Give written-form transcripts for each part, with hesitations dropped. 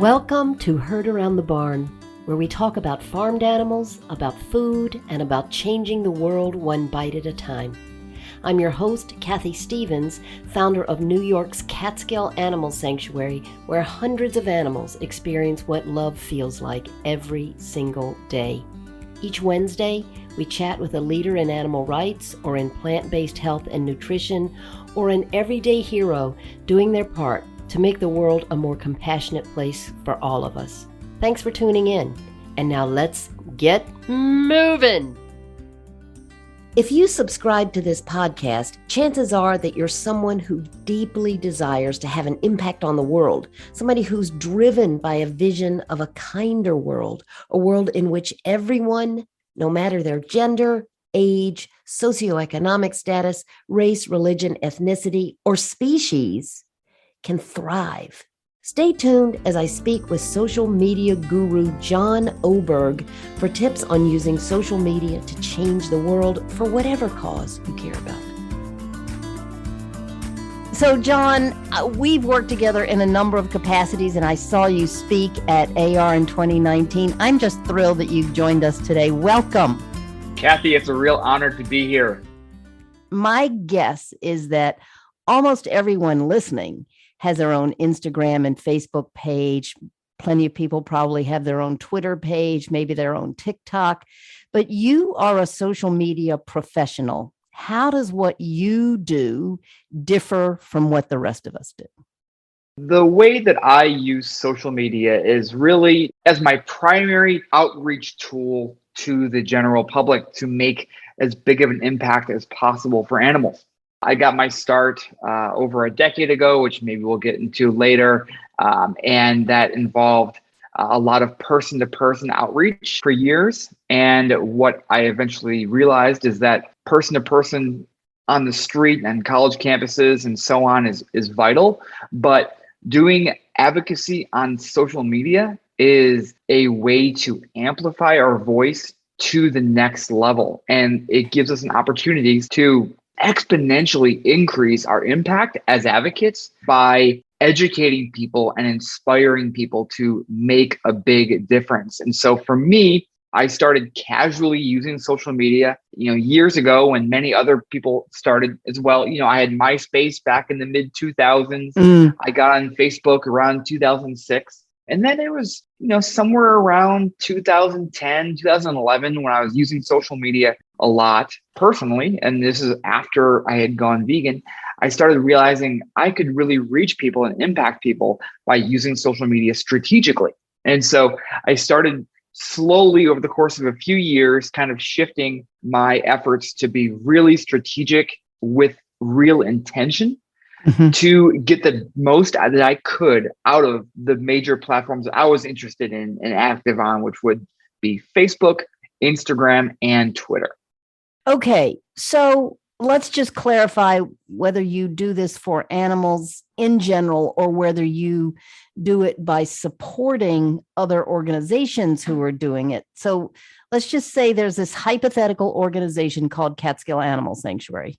Welcome to Herd Around the Barn, where we talk about farmed animals, about food, and about changing the world one bite at a time. I'm your host, Kathy Stevens, founder of New York's Catskill Animal Sanctuary, where hundreds of animals experience what love feels like every single day. Each Wednesday, we chat with a leader in animal rights or in plant-based health and nutrition, or an everyday hero doing their part to make the world a more compassionate place for all of us. Thanks for tuning in. And now let's get moving. If you subscribe to this podcast, chances are that you're someone who deeply desires to have an impact on the world, somebody who's driven by a vision of a kinder world, a world in which everyone, no matter their gender, age, socioeconomic status, race, religion, ethnicity, or species, can thrive. Stay tuned as I speak with social media guru John Oberg for tips on using social media to change the world for whatever cause you care about. So, John, we've worked together in a number of capacities, and I saw you speak at AR in 2019. I'm just thrilled that you've joined us today. Welcome. Kathy, it's a real honor to be here. My guess is that almost everyone listening has their own Instagram and Facebook page. Plenty of people probably have their own Twitter page, maybe their own TikTok, but you are a social media professional. How does what you do differ from what the rest of us do? The way that I use social media is really as my primary outreach tool to the general public to make as big of an impact as possible for animals. I got my start over a decade ago, which maybe we'll get into later, and that involved a lot of person-to-person outreach for years. And what I eventually realized is that person-to-person on the street and college campuses and so on is vital, but doing advocacy on social media is a way to amplify our voice to the next level. And it gives us an opportunity to exponentially increase our impact as advocates by educating people and inspiring people to make a big difference. And so for me, I started casually using social media, years ago when many other people started as well. I had MySpace back in the mid 2000s. I got on Facebook around 2006. And then it was, somewhere around 2010, 2011, when I was using social media a lot personally, and this is after I had gone vegan, I started realizing I could really reach people and impact people by using social media strategically. And so I started slowly over the course of a few years, kind of shifting my efforts to be really strategic with real intention. To get the most that I could out of the major platforms I was interested in and active on, which would be Facebook, Instagram, and Twitter. Okay, so let's just clarify whether you do this for animals in general or whether you do it by supporting other organizations who are doing it. So let's just say there's this hypothetical organization called Catskill Animal Sanctuary.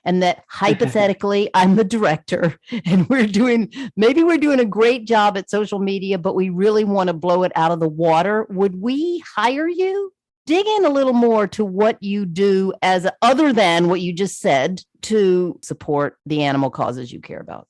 And that hypothetically, I'm the director and maybe we're doing a great job at social media, but we really want to blow it out of the water. Would we hire you? Dig in a little more to what you do other than what you just said to support the animal causes you care about.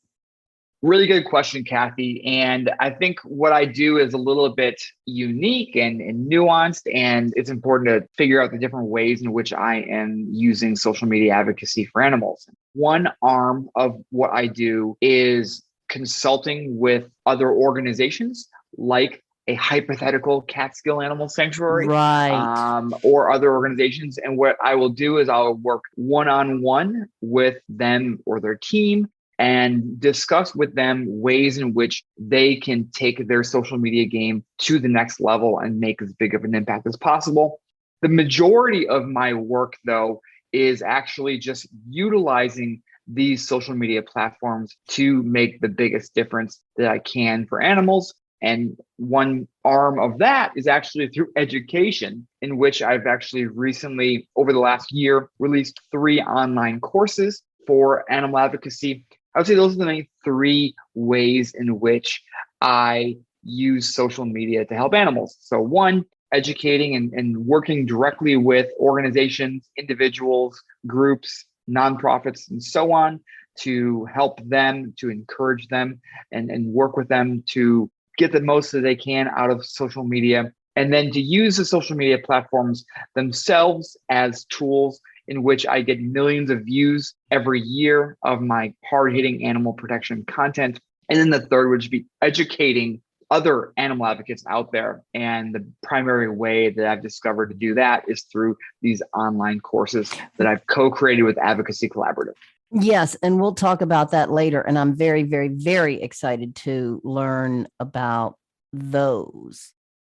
Really good question, Kathy. And I think what I do is a little bit unique and nuanced, and it's important to figure out the different ways in which I am using social media advocacy for animals. One arm of what I do is consulting with other organizations like a hypothetical Catskill Animal Sanctuary, right, or other organizations. And what I will do is I'll work one-on-one with them or their team and discuss with them ways in which they can take their social media game to the next level and make as big of an impact as possible. The majority of my work, though, is actually just utilizing these social media platforms to make the biggest difference that I can for animals. And one arm of that is actually through education, in which I've actually recently, over the last year, released 3 online courses for animal advocacy. I would say those are the main 3 ways in which I use social media to help animals. So one, educating and working directly with organizations, individuals, groups, nonprofits, and so on to help them, to encourage them and work with them to get the most that they can out of social media. And then to use the social media platforms themselves as tools in which I get millions of views every year of my hard-hitting animal protection content. And then the third would be educating other animal advocates out there. And the primary way that I've discovered to do that is through these online courses that I've co-created with Advocacy Collaborative. Yes, and we'll talk about that later. And I'm very, very, very excited to learn about those.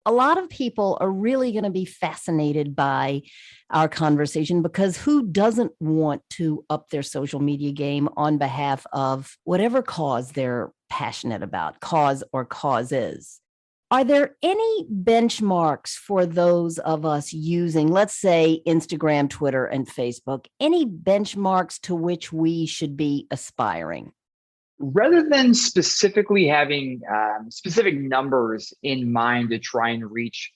A lot of people are really going to be fascinated by our conversation because who doesn't want to up their social media game on behalf of whatever cause they're passionate about, cause or causes? Are there any benchmarks for those of us using, let's say, Instagram, Twitter, and Facebook? Any benchmarks to which we should be aspiring? Rather than specifically having specific numbers in mind to try and reach,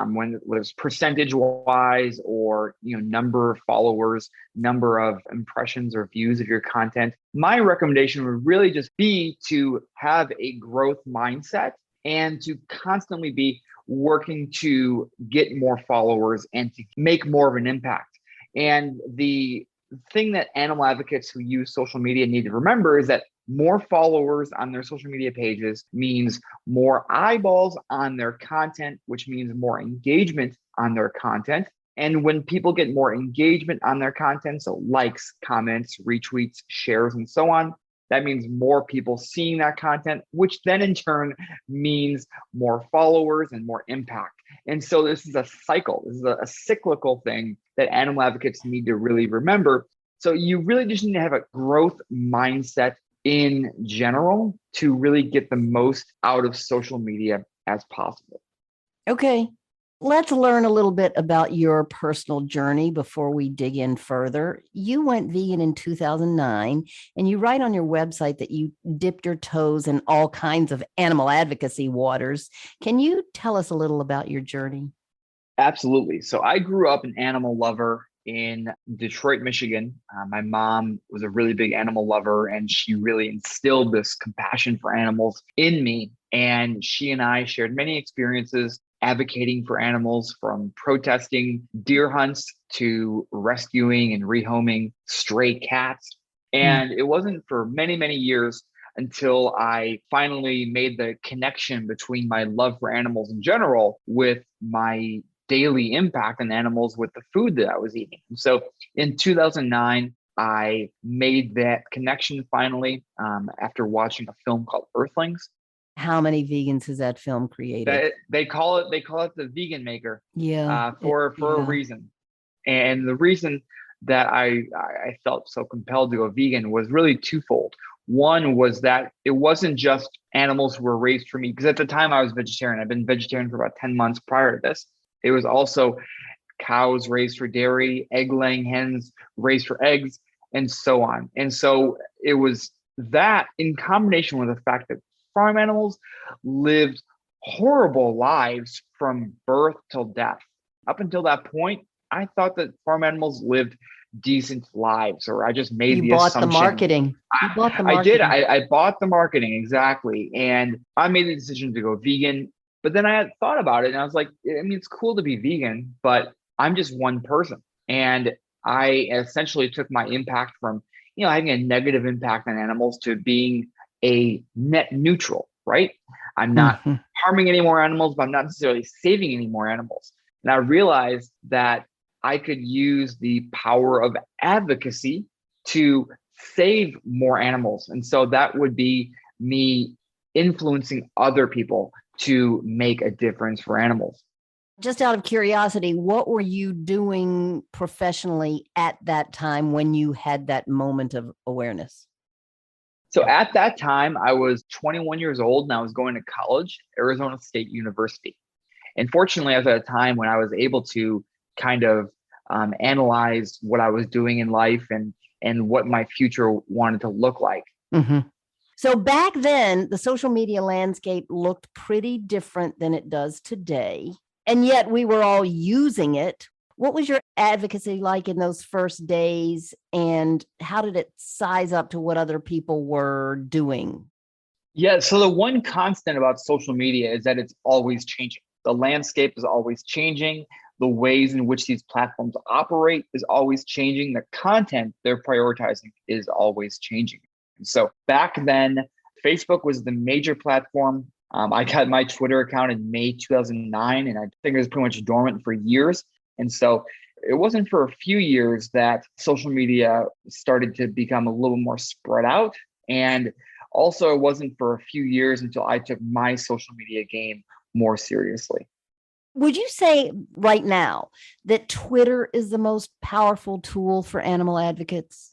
whether it's percentage wise or number of followers, number of impressions or views of your content, my recommendation would really just be to have a growth mindset and to constantly be working to get more followers and to make more of an impact. And the thing that animal advocates who use social media need to remember is that more followers on their social media pages means more eyeballs on their content, which means more engagement on their content. And when people get more engagement on their content, so likes, comments, retweets, shares, and so on, that means more people seeing that content, which then in turn means more followers and more impact. And so this is a cycle. This is a cyclical thing that animal advocates need to really remember. So you really just need to have a growth mindset in general to really get the most out of social media as possible. Okay. Let's learn a little bit about your personal journey before we dig in further. You went vegan in 2009, and you write on your website that you dipped your toes in all kinds of animal advocacy waters. Can you tell us a little about your journey? Absolutely. So I grew up an animal lover in Detroit, Michigan. My mom was a really big animal lover, and she really instilled this compassion for animals in me. And she and I shared many experiences advocating for animals, from protesting deer hunts to rescuing and rehoming stray cats. And it wasn't for many, many years until I finally made the connection between my love for animals in general with my daily impact on animals with the food that I was eating. So in 2009, I made that connection finally after watching a film called Earthlings. How many vegans has that film created? They call it the vegan maker. Yeah. For a reason. And the reason that I felt so compelled to go vegan was really twofold. One was that it wasn't just animals who were raised for me, because at the time I was vegetarian. I've been vegetarian for about 10 months prior to this. It was also cows raised for dairy, egg-laying hens raised for eggs, and so on. And so it was that in combination with the fact that farm animals lived horrible lives from birth till death. Up until that point, I thought that farm animals lived decent lives, or I just made the assumption. You bought the marketing. I did. I bought the marketing, exactly. And I made the decision to go vegan. But then I had thought about it and I was like, I mean, it's cool to be vegan, but I'm just one person. And I essentially took my impact from, having a negative impact on animals to being a net neutral, right? I'm not harming any more animals, but I'm not necessarily saving any more animals. And I realized that I could use the power of advocacy to save more animals. And so that would be me influencing other people to make a difference for animals. Just out of curiosity, what were you doing professionally at that time when you had that moment of awareness? So at that time, I was 21 years old and I was going to college, Arizona State University. And fortunately, I was at a time when I was able to kind of analyze what I was doing in life and what my future wanted to look like. So So back then, the social media landscape looked pretty different than it does today. And yet we were all using it. What was your advocacy like in those first days? And how did it size up to what other people were doing? Yeah, so the one constant about social media is that it's always changing. The landscape is always changing. The ways in which these platforms operate is always changing. The content they're prioritizing is always changing. And so back then, Facebook was the major platform. I got my Twitter account in May 2009, and I think it was pretty much dormant for years. And so it wasn't for a few years that social media started to become a little more spread out. And also, it wasn't for a few years until I took my social media game more seriously. Would you say right now that Twitter is the most powerful tool for animal advocates?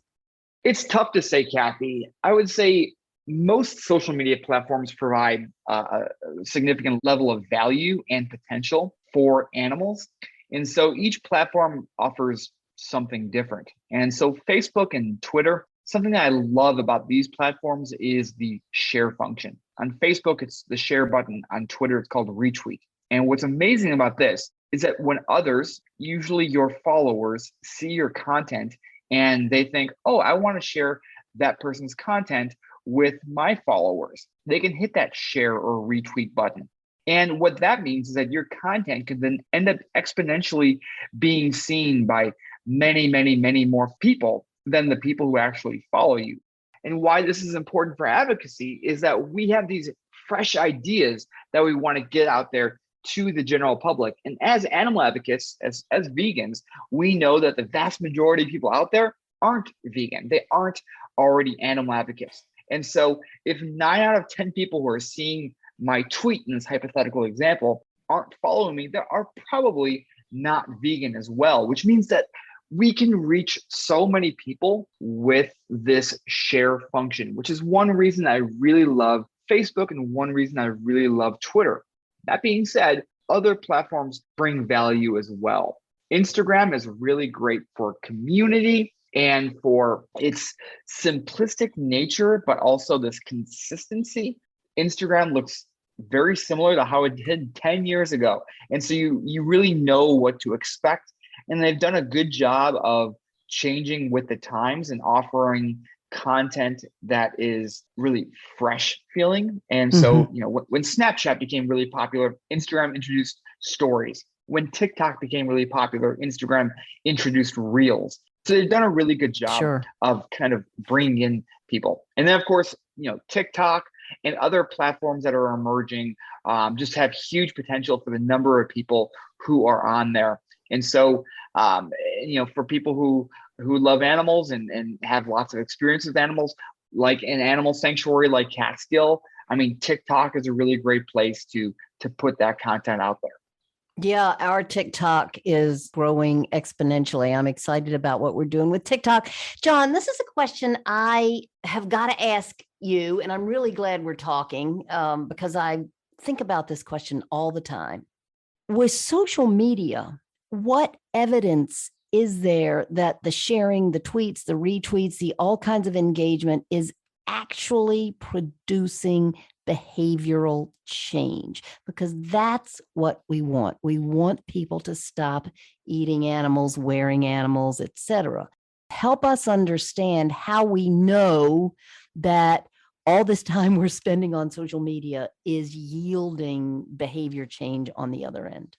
It's tough to say, Kathy. I would say most social media platforms provide a significant level of value and potential for animals. And so each platform offers something different. And so Facebook and Twitter, something that I love about these platforms is the share function. On Facebook, it's the share button. On Twitter, it's called retweet. And what's amazing about this is that when others, usually your followers, see your content and they think, oh, I want to share that person's content with my followers, they can hit that share or retweet button. And what that means is that your content can then end up exponentially being seen by many, many, many more people than the people who actually follow you. And why this is important for advocacy is that we have these fresh ideas that we want to get out there to the general public. And as animal advocates, as vegans, we know that the vast majority of people out there aren't vegan. They aren't already animal advocates. And so if 9 out of 10 people who are seeing my tweet in this hypothetical example aren't following me, they are probably not vegan as well, which means that we can reach so many people with this share function, which is one reason I really love Facebook and one reason I really love Twitter. That being said, other platforms bring value as well. Instagram is really great for community and for its simplistic nature, but also this consistency. Instagram looks very similar to how it did 10 years ago. And so you really know what to expect. And they've done a good job of changing with the times and offering content that is really fresh feeling. And so, when Snapchat became really popular, Instagram introduced stories. When TikTok became really popular, Instagram introduced reels. So they've done a really good job of kind of bringing in people. And then, of course, TikTok and other platforms that are emerging just have huge potential for the number of people who are on there. And so, for people who love animals and have lots of experience with animals, like an animal sanctuary like Catskill, I mean, TikTok is a really great place to put that content out there. Yeah, our TikTok is growing exponentially. I'm excited about what we're doing with TikTok. John, this is a question I have got to ask you, and I'm really glad we're talking because I think about this question all the time. With social media, what evidence is there that the sharing, the tweets, the retweets, the all kinds of engagement is actually producing behavioral change? Because that's what we want. We want people to stop eating animals, wearing animals, etc. Help us understand how we know that all this time we're spending on social media is yielding behavior change on the other end.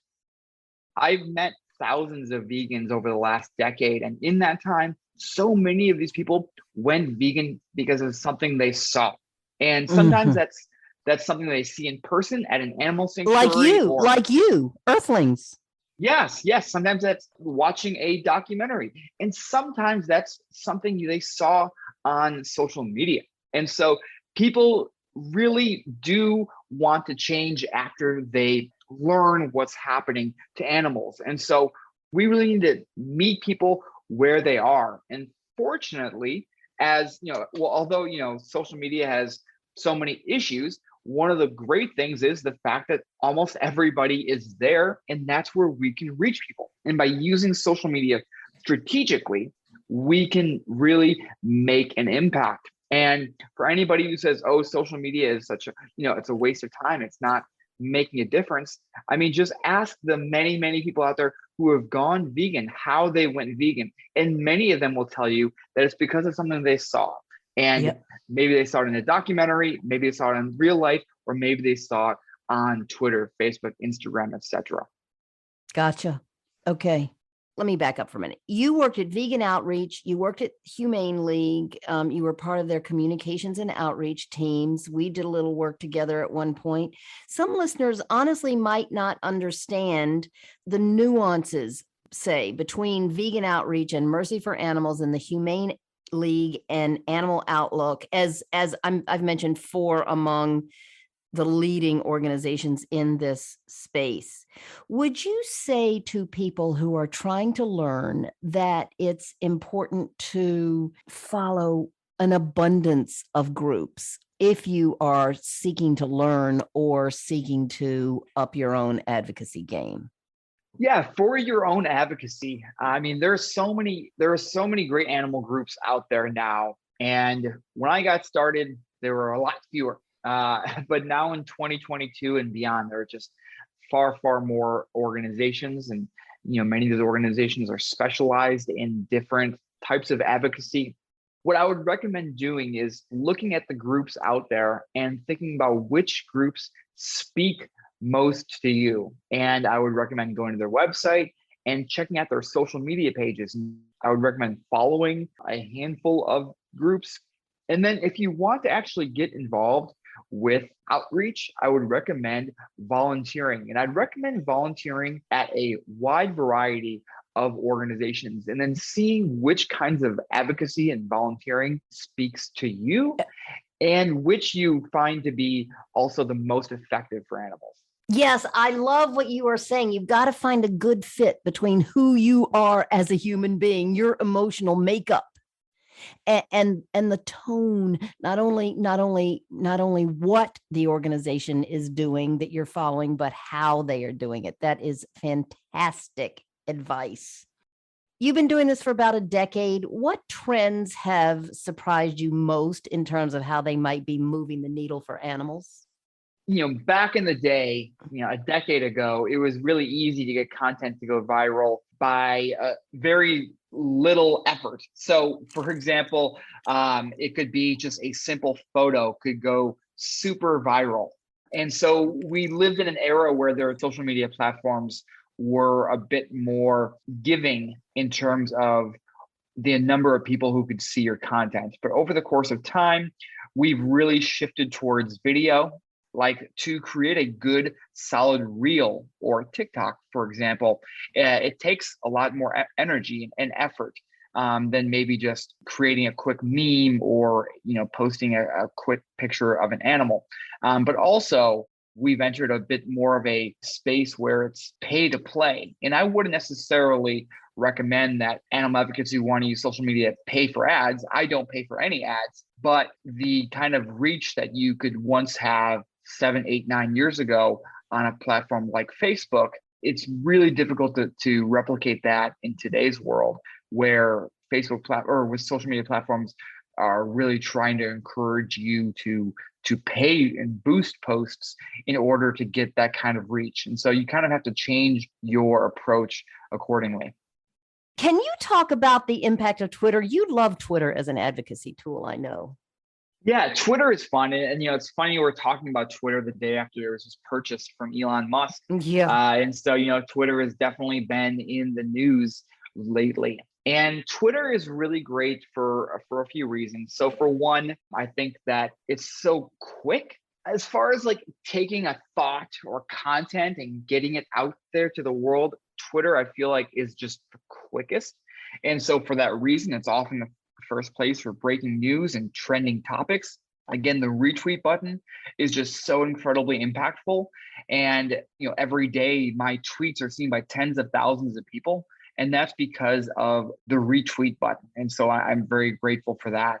I've met thousands of vegans over the last decade. And in that time, so many of these people went vegan because of something they saw. And sometimes that's something they see in person at an animal sanctuary. Like you, Earthlings. Yes. Sometimes that's watching a documentary. And sometimes that's something they saw on social media. And so people really do want to change after they learn what's happening to animals. And so we really need to meet people where they are. And fortunately, although social media has so many issues, one of the great things is the fact that almost everybody is there, and that's where we can reach people. And by using social media strategically, we can really make an impact. And for anybody who says, oh, social media is such a, it's a waste of time, it's not making a difference. I mean, just ask the many, many people out there who have gone vegan, how they went vegan. And many of them will tell you that it's because of something they saw. And Yep. maybe they saw it in a documentary, maybe they saw it in real life, or maybe they saw it on Twitter, Facebook, Instagram, etc. Gotcha. Okay. Let me back up for a minute. You worked at Vegan Outreach. You worked at Humane League. You were part of their communications and outreach teams. We did a little work together at one point. Some listeners honestly might not understand the nuances, say, between Vegan Outreach and Mercy for Animals and the Humane League and Animal Outlook, as I've mentioned, four among the leading organizations in this space. Would you say to people who are trying to learn that it's important to follow an abundance of groups if you are seeking to learn or seeking to up your own advocacy game? Yeah, for your own advocacy. I mean, there are so many great animal groups out there now. And when I got started, there were a lot fewer. But now in 2022 and beyond, there are just far, far more organizations. And many of those organizations are specialized in different types of advocacy. What I would recommend doing is looking at the groups out there and thinking about which groups speak most to you. And I would recommend going to their website and checking out their social media pages. I would recommend following a handful of groups. And then if you want to actually get involved with outreach, I would recommend volunteering. And I'd recommend volunteering at a wide variety of organizations and then seeing which kinds of advocacy and volunteering speaks to you and which you find to be also the most effective for animals. Yes, I love what you are saying. You've got to find a good fit between who you are as a human being, your emotional makeup, and the tone, not only what the organization is doing that you're following, but how they are doing it. That is fantastic advice. You've been doing this for about a decade. What trends have surprised you most in terms of how they might be moving the needle for animals? Back in the day, a decade ago, it was really easy to get content to go viral by very little effort. So, for example, it could be just a simple photo could go super viral. And so we lived in an era where their social media platforms were a bit more giving in terms of the number of people who could see your content. But over the course of time, we've really shifted towards video. Like to create a good solid reel or TikTok, for example, it takes a lot more energy and effort than maybe just creating a quick meme or posting a quick picture of an animal. But also we've entered a bit more of a space where it's pay to play. And I wouldn't necessarily recommend that animal advocates who want to use social media pay for ads. I don't pay for any ads, but the kind of reach that you could once have 7, 8, 9 years ago on a platform like Facebook, it's really difficult to replicate that in today's world where or with social media platforms are really trying to encourage you to pay and boost posts in order to get that kind of reach. And so you kind of have to change your approach accordingly. Can you talk about the impact of Twitter? You love Twitter as an advocacy tool, I know. Yeah, Twitter is fun. And it's funny, we're talking about Twitter the day after there was this purchase from Elon Musk. Yeah. And so, Twitter has definitely been in the news lately. And Twitter is really great for a few reasons. So for one, I think that it's so quick as far as like taking a thought or content and getting it out there to the world. Twitter, I feel like, is just the quickest. And so for that reason, it's often the first place for breaking news and trending topics. Again, the retweet button is just so incredibly impactful. And every day my tweets are seen by tens of thousands of people. And that's because of the retweet button. And so I'm very grateful for that.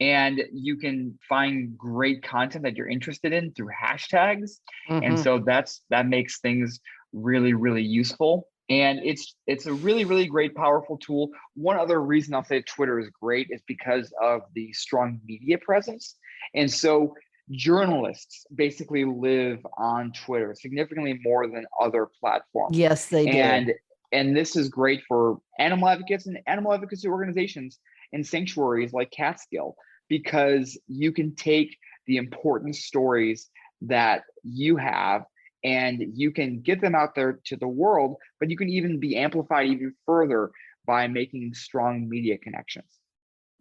And you can find great content that you're interested in through hashtags. Mm-hmm. And so that makes things really, really useful. And it's a really, really great, powerful tool. One other reason I'll say Twitter is great is because of the strong media presence. And so journalists basically live on Twitter significantly more than other platforms. Yes, they do. And this is great for animal advocates and animal advocacy organizations and sanctuaries like Catskill, because you can take the important stories that you have and you can get them out there to the world, but you can even be amplified even further by making strong media connections.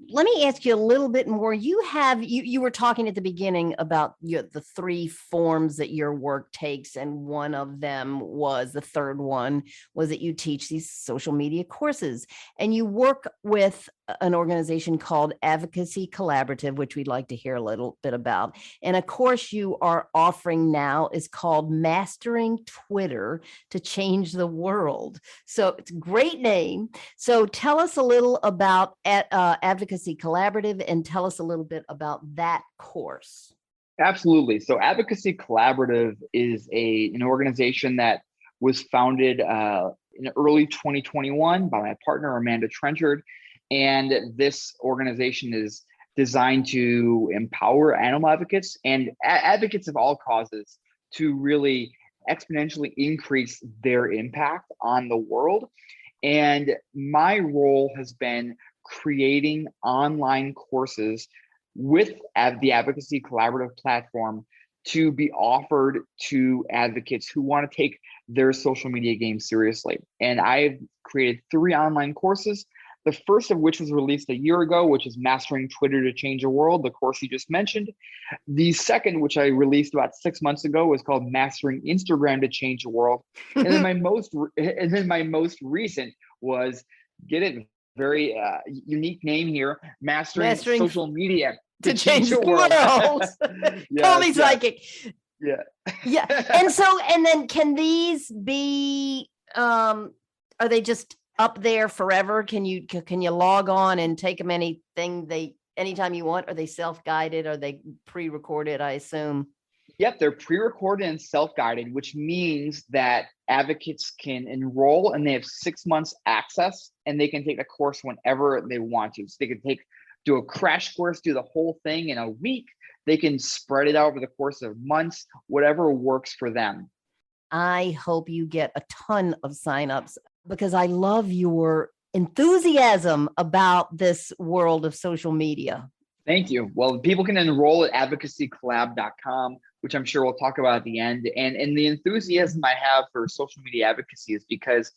Let me ask you a little bit more. You were talking at the beginning about the three forms that your work takes, and one of them was, the third one was that you teach these social media courses, and you work with an organization called Advocacy Collaborative, which we'd like to hear a little bit about. And a course you are offering now is called Mastering Twitter to Change the World. So it's a great name. So tell us a little about Advocacy Collaborative, and tell us a little bit about that course. Absolutely. So Advocacy Collaborative is an organization that was founded in early 2021 by my partner, Amanda Trenchard. And this organization is designed to empower animal advocates and advocates of all causes to really exponentially increase their impact on the world. And my role has been creating online courses with the Advocacy Collaborative platform to be offered to advocates who want to take their social media game seriously. And I've created 3 online courses, the first of which was released a year ago, which is Mastering Twitter to Change the World, the course you just mentioned. The second, which I released about 6 months ago, was called Mastering Instagram to Change the World. And then my most recent was, get it, very unique name here, Mastering Social Media to Change the World. Call me psychic. Yeah. Yeah. And then can these be, are they just up there forever? Can you log on and take them anytime you want? Are they self-guided? Are they pre-recorded, I assume? Yep, they're pre-recorded and self-guided, which means that advocates can enroll and they have 6 months access, and they can take the course whenever they want to. So they can do a crash course, do the whole thing in a week. They can spread it out over the course of months, whatever works for them. I hope you get a ton of signups, because I love your enthusiasm about this world of social media. Thank you. Well, people can enroll at advocacycollab.com, which I'm sure we'll talk about at the end. And the enthusiasm I have for social media advocacy is because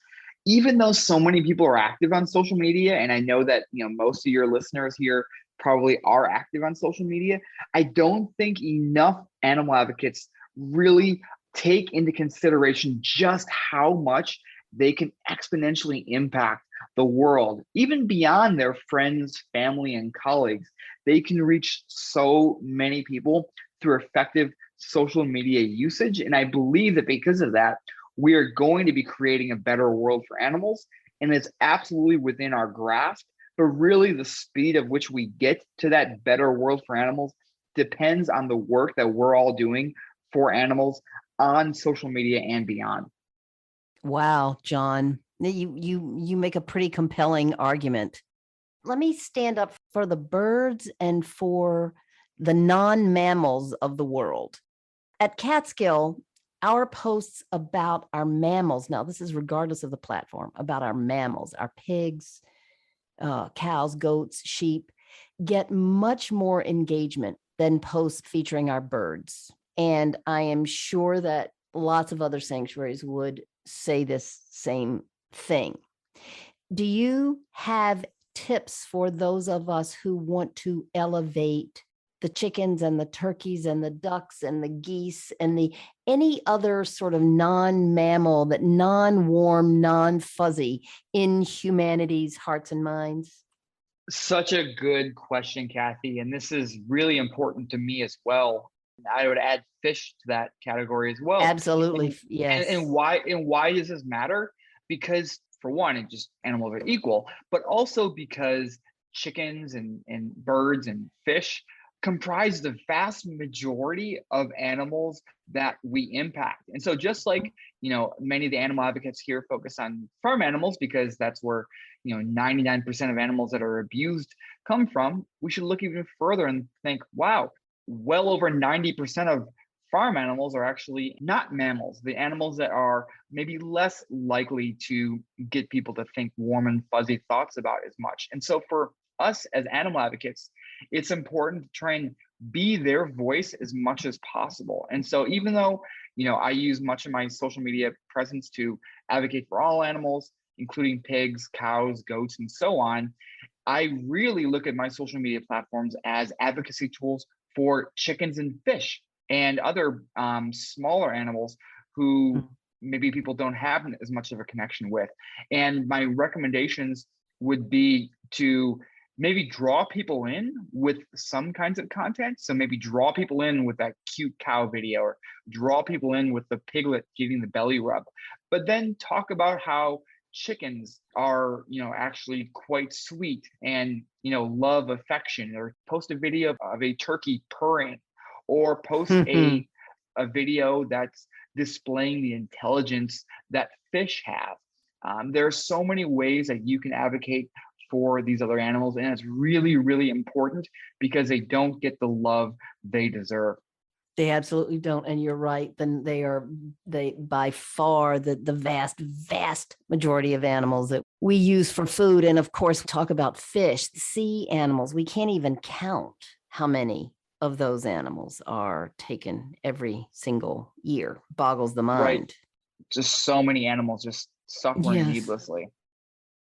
even though so many people are active on social media, and I know that most of your listeners here probably are active on social media, I don't think enough animal advocates really take into consideration just how much they can exponentially impact the world, even beyond their friends, family, and colleagues. They can reach so many people through effective social media usage. And I believe that because of that, we are going to be creating a better world for animals. And it's absolutely within our grasp. But really, the speed of which we get to that better world for animals depends on the work that we're all doing for animals on social media and beyond. Wow, John, you make a pretty compelling argument. Let me stand up for the birds and for the non-mammals of the world. At Catskill, our posts about our mammals, now this is regardless of the platform, about our mammals, our pigs, cows, goats, sheep, get much more engagement than posts featuring our birds. And I am sure that lots of other sanctuaries would say this same thing. Do you have tips for those of us who want to elevate the chickens and the turkeys and the ducks and the geese and any other sort of non-mammal, that non-warm, non-fuzzy in humanity's hearts and minds? Such a good question, Kathy. And this is really important to me as well. I would add fish to that category as well. Absolutely. Yes. And why does this matter? Because for one, it just animals are equal, but also because chickens and birds and fish comprise the vast majority of animals that we impact. And so just like, many of the animal advocates here focus on farm animals because that's where, 99% of animals that are abused come from, we should look even further and think, wow, well over 90% of farm animals are actually not mammals, the animals that are maybe less likely to get people to think warm and fuzzy thoughts about as much. And so for us as animal advocates, it's important to try and be their voice as much as possible. And so even though, I use much of my social media presence to advocate for all animals, including pigs, cows, goats, and so on, I really look at my social media platforms as advocacy tools for chickens and fish and other smaller animals who maybe people don't have as much of a connection with. And my recommendations would be to maybe draw people in with some kinds of content. So maybe draw people in with that cute cow video, or draw people in with the piglet giving the belly rub, but then talk about how chickens are, actually quite sweet and, love affection, or post a video of a turkey purring, or post a video that's displaying the intelligence that fish have. There are so many ways that you can advocate for these other animals, and it's really, really important because they don't get the love they deserve. They absolutely don't. And you're right. Then they by far the vast majority of animals that we use for food. And of course, talk about fish, sea animals. We can't even count how many of those animals are taken every single year. Boggles the mind. Right. Just so many animals just suffering needlessly.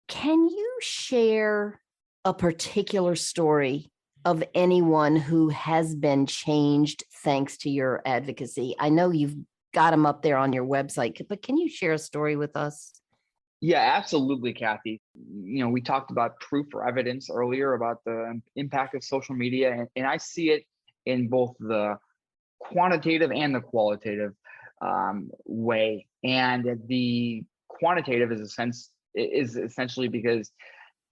Can you share a particular story of anyone who has been changed thanks to your advocacy? I know you've got them up there on your website, but can you share a story with us? Yeah, absolutely, Kathy. We talked about proof or evidence earlier about the impact of social media, and I see it in both the quantitative and the qualitative way. And the quantitative is essentially because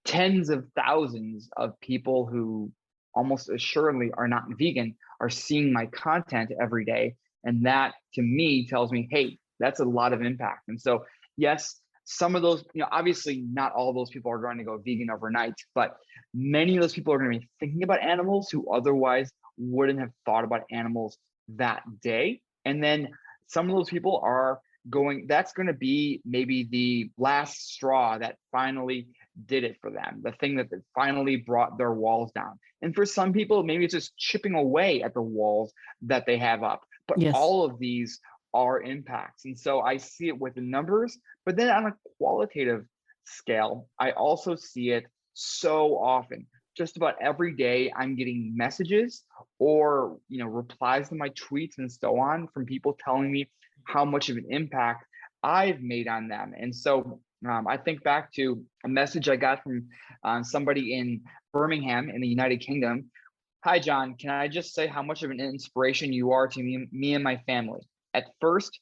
tens of thousands of people who almost assuredly are not vegan are seeing my content every day. And that to me tells me, hey, that's a lot of impact. And so, yes, some of those, obviously not all those people are going to go vegan overnight, but many of those people are going to be thinking about animals who otherwise wouldn't have thought about animals that day. And then some of those people are that's going to be maybe the last straw that finally did it for them, the thing that finally brought their walls down. And for some people, maybe it's just chipping away at the walls that they have up. But all of these are impacts. And so I see it with the numbers, but then on a qualitative scale, I also see it so often. Just about every day, I'm getting messages or replies to my tweets and so on from people telling me how much of an impact I've made on them. And so I think back to a message I got from somebody in Birmingham in the United Kingdom. Hi, John. Can I just say how much of an inspiration you are to me and my family? At first,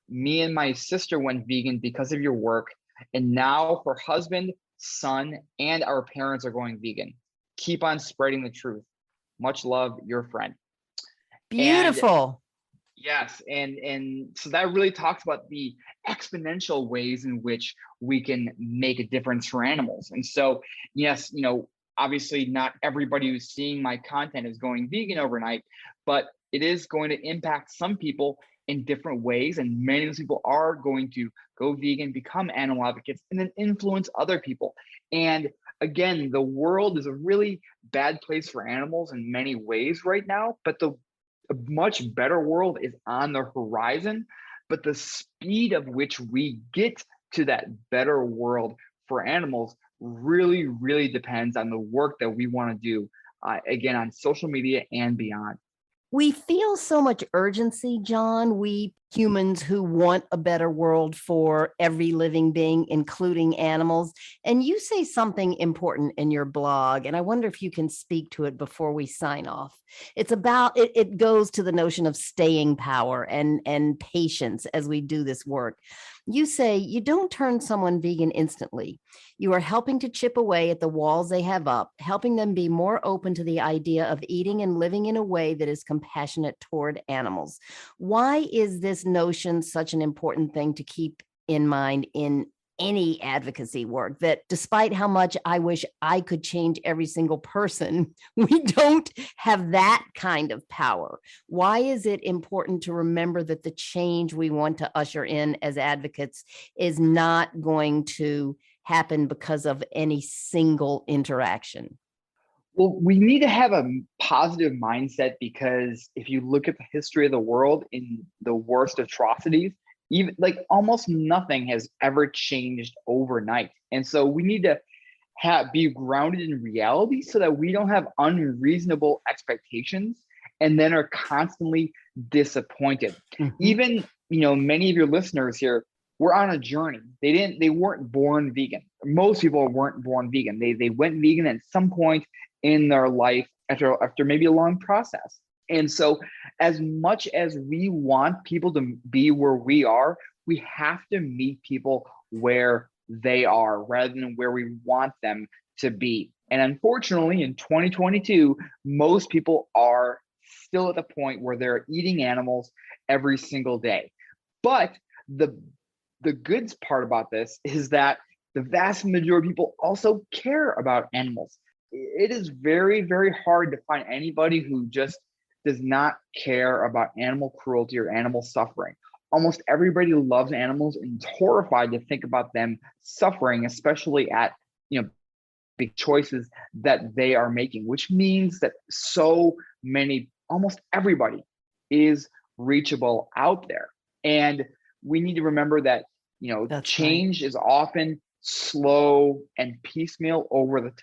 me and my sister went vegan because of your work. And now her husband, son, and our parents are going vegan. Keep on spreading the truth. Much love, your friend. Beautiful. Yes. And so that really talks about the exponential ways in which we can make a difference for animals. And so, yes, obviously not everybody who's seeing my content is going vegan overnight, but it is going to impact some people in different ways. And many of those people are going to go vegan, become animal advocates, and then influence other people. And again, the world is a really bad place for animals in many ways right now, but a much better world is on the horizon. But the speed of which we get to that better world for animals really, really depends on the work that we want to do, again, on social media and beyond. We feel so much urgency, John. We humans who want a better world for every living being, including animals. And you say something important in your blog, and I wonder if you can speak to it before we sign off. It's about it goes to the notion of staying power and patience as we do this work. You say you don't turn someone vegan instantly. You are helping to chip away at the walls they have up, helping them be more open to the idea of eating and living in a way that is compassionate toward animals. Why is this notion such an important thing to keep in mind in any advocacy work, that despite how much I wish I could change every single person, we don't have that kind of power? Why is it important to remember that the change we want to usher in as advocates is not going to happen because of any single interaction? Well, we need to have a positive mindset, because if you look at the history of the world, in the worst atrocities, even like almost nothing has ever changed overnight. And so we need to be grounded in reality so that we don't have unreasonable expectations and then are constantly disappointed. Even, many of your listeners here were on a journey. They weren't born vegan. Most people weren't born vegan. They went vegan at some point in their life after maybe a long process. And so as much as we want people to be where we are, we have to meet people where they are rather than where we want them to be. And unfortunately, in 2022, most people are still at the point where they're eating animals every single day. But the good part about this is that the vast majority of people also care about animals. It is very, very hard to find anybody who just does not care about animal cruelty or animal suffering. Almost everybody loves animals and is horrified to think about them suffering, especially at big choices that they are making, which means that almost everybody is reachable out there. And we need to remember that That's change right. is often slow and piecemeal over a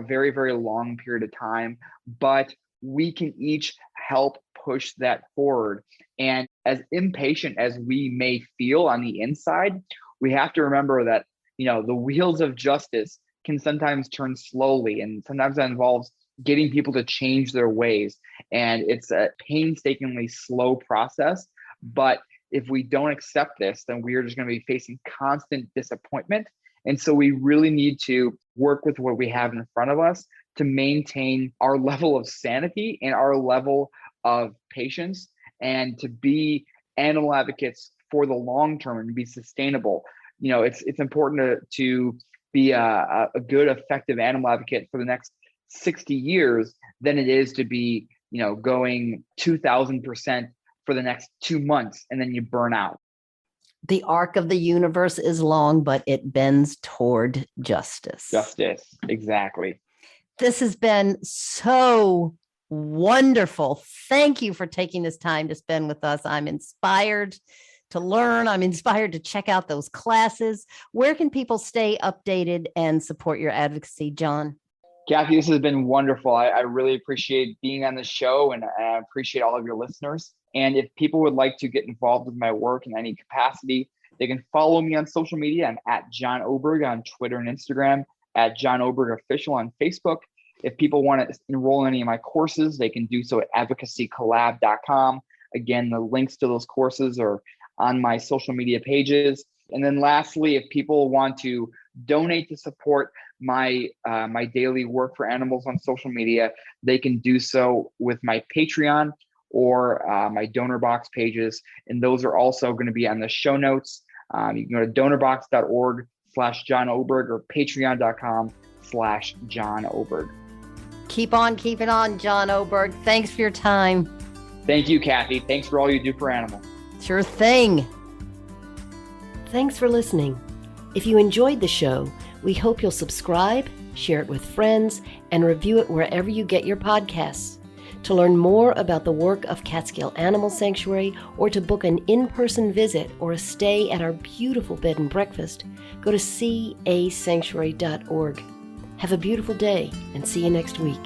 very, very long period of time, but we can each help push that forward. And as impatient as we may feel on the inside, we have to remember that, the wheels of justice can sometimes turn slowly, and sometimes that involves getting people to change their ways. And it's a painstakingly slow process. But if we don't accept this, then we are just going to be facing constant disappointment. And so we really need to work with what we have in front of us to maintain our level of sanity and our level of patience, and to be animal advocates for the long term and be sustainable. It's important to be a good, effective animal advocate for the next 60 years than it is to be, going 2,000% for the next 2 months and then you burn out. The arc of the universe is long, but it bends toward justice. Justice, exactly. This has been so wonderful. Thank you for taking this time to spend with us. I'm inspired to learn. I'm inspired to check out those classes. Where can people stay updated and support your advocacy, John? Kathy, this has been wonderful. I really appreciate being on the show, and I appreciate all of your listeners. And if people would like to get involved with my work in any capacity, they can follow me on social media. I'm at John Oberg on Twitter and Instagram, at John Oberg Official on Facebook. If people want to enroll in any of my courses, they can do so at advocacycollab.com. Again, the links to those courses are on my social media pages. And then lastly, if people want to donate to support my daily work for animals on social media, they can do so with my Patreon or my donor box pages. And those are also going to be on the show notes. You can go to donorbox.org/John Oberg or patreon.com/John Oberg. Keep on keeping on, John Oberg. Thanks for your time. Thank you, Kathy. Thanks for all you do for animals. Sure thing. Thanks for listening. If you enjoyed the show, we hope you'll subscribe, share it with friends, and review it wherever you get your podcasts. To learn more about the work of Catskill Animal Sanctuary, or to book an in-person visit or a stay at our beautiful bed and breakfast, go to casanctuary.org. Have a beautiful day, and see you next week.